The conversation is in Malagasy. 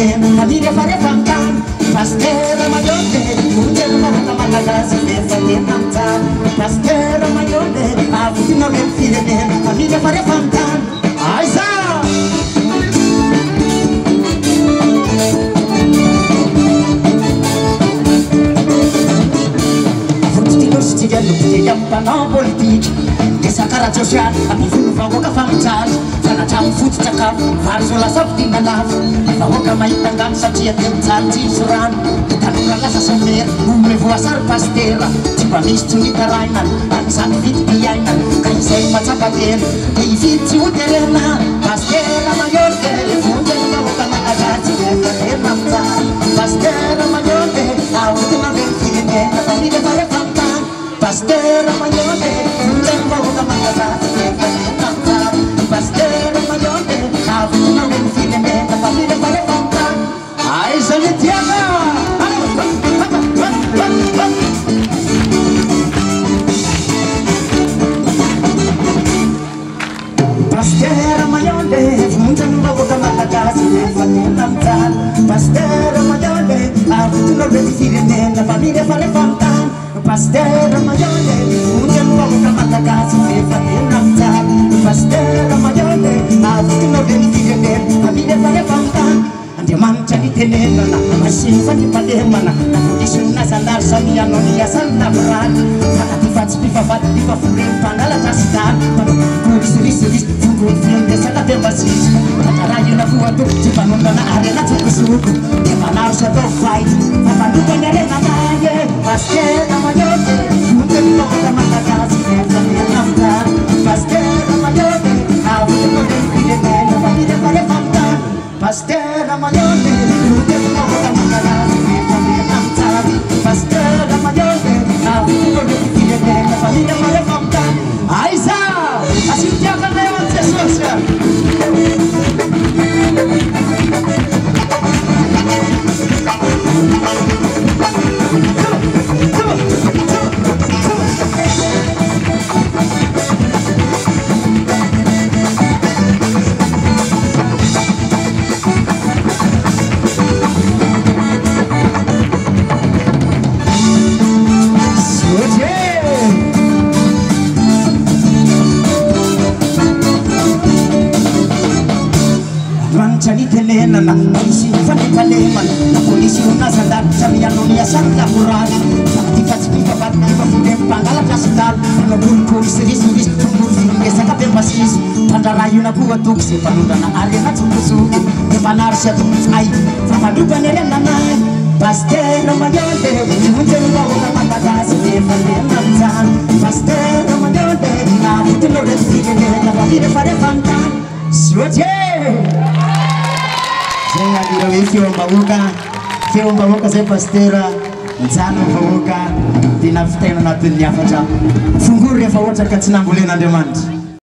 firenena famiglia fare fantan Pastera Maione unge mamma malagasi refa tenantan Pastera Maione avutino nel firenena famiglia fare fantan Aisa Panao politique desa kara social amifunu vahoaka famitsaly fanatrano fotsy sakafo vary zo lasa vidina lafo vahoaka mahita angano satria te mijaly tsy rano tanora lasa somera omle voasary pastera tsy mba misy tsy mitaraina an'izany vidim-piaina ka izay matsapa tena de ividy tsy hoterena pastera Maione vonjeny vahoaka malagasy rehefa tena mijaly pastera Maione ahotina reny firenena familja farefa Pastera Maione, unge vahoaka malagasy rehefa tena mijaly Pastera Maione, avotona reny firenena familja farefa mijaly Aiza le tiana Pastera Maione, unge vahoaka malagasy rehefa tena mijaly Pastera Maione, avotona reny firenena familja farefa mijaly Pastera Maione, unge vahoaka malagasy rehefa tena mijaly Pastera Maione, avotona reny firenena familja farefa mijaly Andriamanitra nitenenana masiny fanipalemana navodisony nazanary samy anao ny asany lavorany fanaty fatsy mpifavady mpifafore mpangalatra sidany mpanorisorisoriso fongony fiendesaka tembasisy atarah io na voatoko tsy mpanondana arena tsokosoko de manaro sy atao faity fampandokany arena mange Pastera Maione unge vahoaka malagasy rehefa tena mijaly Pastera Maione avotona reny firenena familja farefa mijaly Pastera Maione unge vahoaka malagasy rehefa tena mijaly Pastera Maione avotona reny firenena familja farefa mijaly Aiza asitiaka andray aman'i Jesosy Nitenenana polisi fanipalemana na polisi unazandary samy anao ny asany lavorany fanaty fatsy mpifavady mpifafore mpangalatra sidary manabony polisirisorisy tongolo firingesaka pembasisy mpandraraha io na koa atoko zay mpanondrana arena tsokosoko de manaro sy atokotsay fampandropany arenanay Pastera Maione unge vahoaka malagasy rehefa tena mijaly Pastera Maione avotona reny firenena familja farefa mijaly Soje Zay alira hoe feom-bahoaka zay Pastera mijano vahoaka dia navitaina anatin'ny hafatra fongory rehefa ohatra ka tsy nambolen'Andriamanitra